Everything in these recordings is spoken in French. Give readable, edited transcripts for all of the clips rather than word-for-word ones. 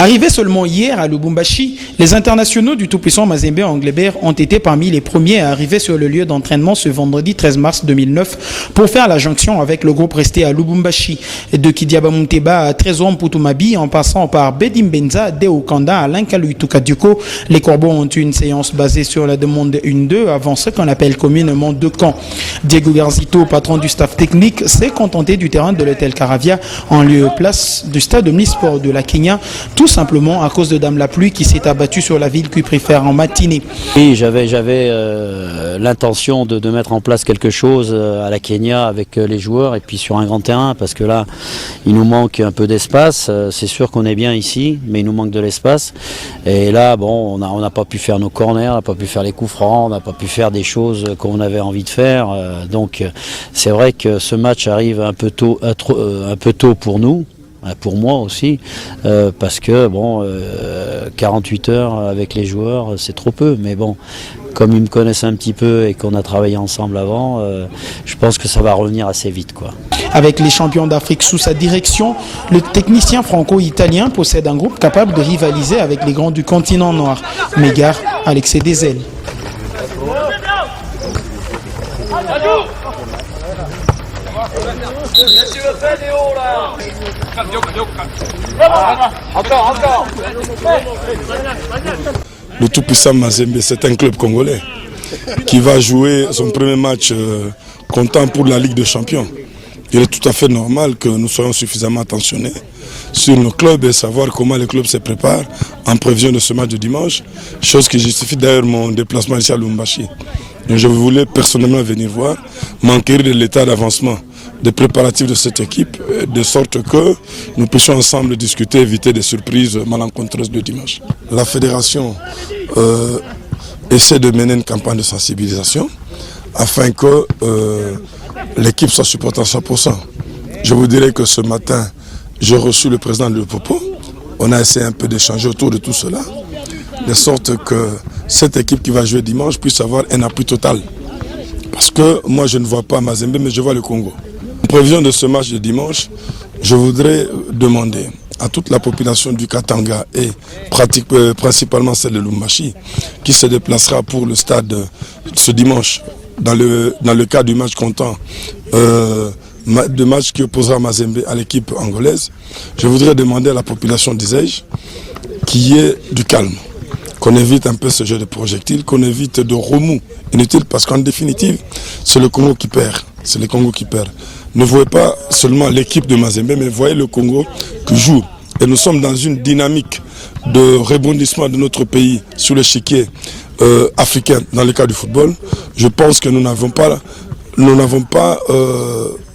Arrivés seulement hier à Lubumbashi, les internationaux du tout-puissant Mazembe Englebert ont été parmi les premiers à arriver sur le lieu d'entraînement ce vendredi 13 mars 2009 pour faire la jonction avec le groupe resté à Lubumbashi. De Kidiaba Munteba à Trésor Mputumabi en passant par Bedim Benza, Deokanda, Alain Kaluitukaduko, les Corbeaux ont eu une séance basée sur la demande 1-2 avant ce qu'on appelle communément deux camps. Diego Garzito, patron du staff technique, s'est contenté du terrain de l'hôtel Caravia en lieu et place du stade omnisport de la Kenya, tout simplement à cause de Dame la pluie qui s'est abattue sur la ville qui préfère en matinée. Oui, j'avais l'intention de mettre en place quelque chose à la Kenya avec les joueurs et puis sur un grand terrain parce que là, il nous manque un peu d'espace. C'est sûr qu'on est bien ici, mais il nous manque de l'espace. Et là, bon, on n'a pas pu faire nos corners, on n'a pas pu faire les coups francs, on n'a pas pu faire des choses qu'on avait envie de faire. Donc, c'est vrai que ce match arrive un peu tôt pour nous. Pour moi aussi, parce que bon, 48 heures avec les joueurs, c'est trop peu. Mais bon, comme ils me connaissent un petit peu et qu'on a travaillé ensemble avant, je pense que ça va revenir assez vite, quoi. Avec les champions d'Afrique sous sa direction, le technicien franco-italien possède un groupe capable de rivaliser avec les grands du continent noir. Mégare à l'excès des ailes. Le tout-puissant Mazembe, c'est un club congolais qui va jouer son premier match comptant pour la Ligue des Champions. Il est tout à fait normal que nous soyons suffisamment attentionnés sur nos clubs et savoir comment les clubs se préparent en prévision de ce match de dimanche, chose qui justifie d'ailleurs mon déplacement ici à Lubumbashi. Je voulais personnellement venir voir, m'enquérir de l'état d'avancement des préparatifs de cette équipe, de sorte que nous puissions ensemble discuter, éviter des surprises malencontreuses de dimanche. La fédération essaie de mener une campagne de sensibilisation afin que l'équipe soit supportée à 100%. Je vous dirais que ce matin, j'ai reçu le président de l'Upopo. On a essayé un peu d'échanger autour de tout cela, de sorte que cette équipe qui va jouer dimanche puisse avoir un appui total. Parce que moi, je ne vois pas Mazembe, mais je vois le Congo. En prévision de ce match de dimanche, je voudrais demander à toute la population du Katanga et principalement celle de Lubumbashi, qui se déplacera pour le stade ce dimanche, dans le cadre du match comptant, de match qui opposera Mazembe à l'équipe angolaise, je voudrais demander à la population d'Izège qu'il y ait du calme, qu'on évite un peu ce jeu de projectiles, qu'on évite de remous inutiles, parce qu'en définitive, c'est le Congo qui perd. C'est le Congo qui perd. Ne voyez pas seulement l'équipe de Mazembe, mais voyez le Congo qui joue. Et nous sommes dans une dynamique de rebondissement de notre pays sur l'échiquier africain dans le cas du football. Je pense que nous n'avons pas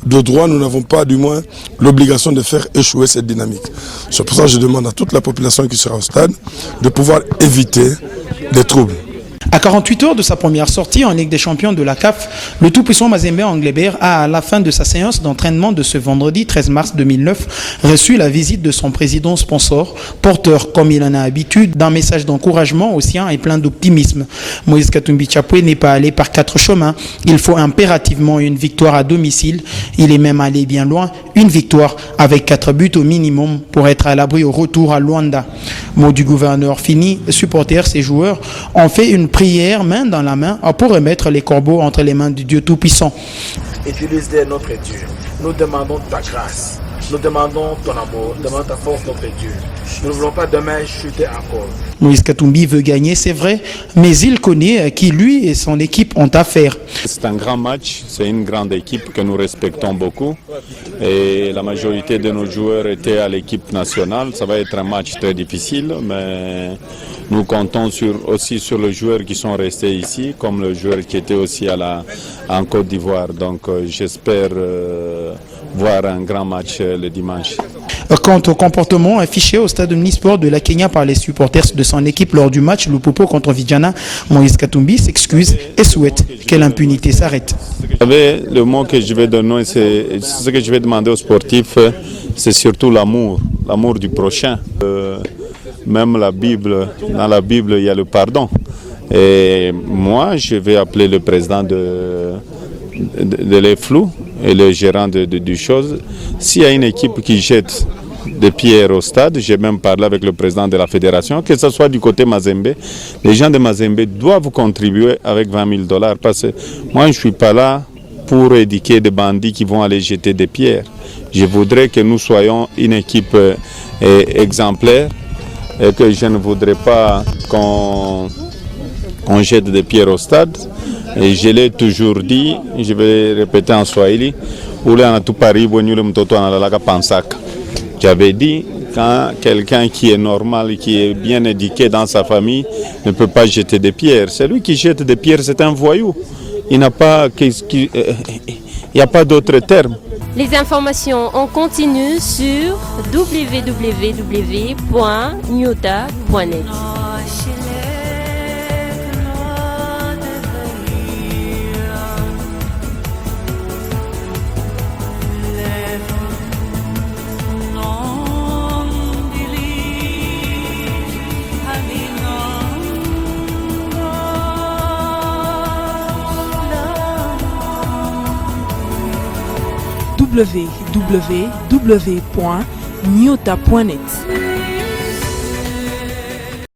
de droit, nous n'avons pas du moins l'obligation de faire échouer cette dynamique. C'est pour ça que je demande à toute la population qui sera au stade de pouvoir éviter des troubles. À 48 heures de sa première sortie en Ligue des Champions de la CAF, le tout-puissant Mazembe Englebert a, à la fin de sa séance d'entraînement de ce vendredi 13 mars 2009, reçu la visite de son président sponsor, porteur, comme il en a habitude, d'un message d'encouragement au sien et plein d'optimisme. Moïse Katumbi Chapwe n'est pas allé par quatre chemins. Il faut impérativement une victoire à domicile. Il est même allé bien loin, une victoire avec 4 buts au minimum pour être à l'abri au retour à Luanda. Mot du gouverneur fini, supporters et joueurs ont fait une prière main dans la main pour remettre les corbeaux entre les mains du Dieu Tout-Puissant. Utilise notre Dieu. Nous demandons ta grâce. Nous demandons ton amour. Nous demandons ta force, notre Dieu. Nous ne voulons pas demain chuter encore. Moïse Katumbi veut gagner, c'est vrai, mais il connaît qui lui et son équipe ont à faire. C'est un grand match, c'est une grande équipe que nous respectons beaucoup. Et la majorité de nos joueurs étaient à l'équipe nationale. Ça va être un match très difficile, mais nous comptons aussi sur les joueurs qui sont restés ici, comme le joueur qui était aussi en Côte d'Ivoire. Donc j'espère voir un grand match le dimanche. Quant au comportement affiché au stade omnisport de la Kenya par les supporters de son équipe lors du match Lupopo contre Vijana, Moïse Katumbi s'excuse et souhaite que l'impunité s'arrête. Le mot que je vais donner, c'est ce que je vais demander aux sportifs, c'est surtout l'amour du prochain. Même la Bible, dans la Bible, il y a le pardon. Et moi, je vais appeler le président de les flous et le gérant du chose. S'il y a une équipe qui jette de pierre au stade. J'ai même parlé avec le président de la fédération, que ce soit du côté Mazembe. Les gens de Mazembe doivent contribuer avec $20 000 parce que moi je ne suis pas là pour éduquer des bandits qui vont aller jeter des pierres. Je voudrais que nous soyons une équipe exemplaire et que je ne voudrais pas qu'on jette des pierres au stade. Et je l'ai toujours dit, je vais répéter en Swahili, j'avais dit, quand quelqu'un qui est normal, qui est bien éduqué dans sa famille, ne peut pas jeter des pierres. Celui qui jette des pierres, c'est un voyou. Il n'y a pas d'autre terme. Les informations en continu sur www.nyota.net. www.nyota.net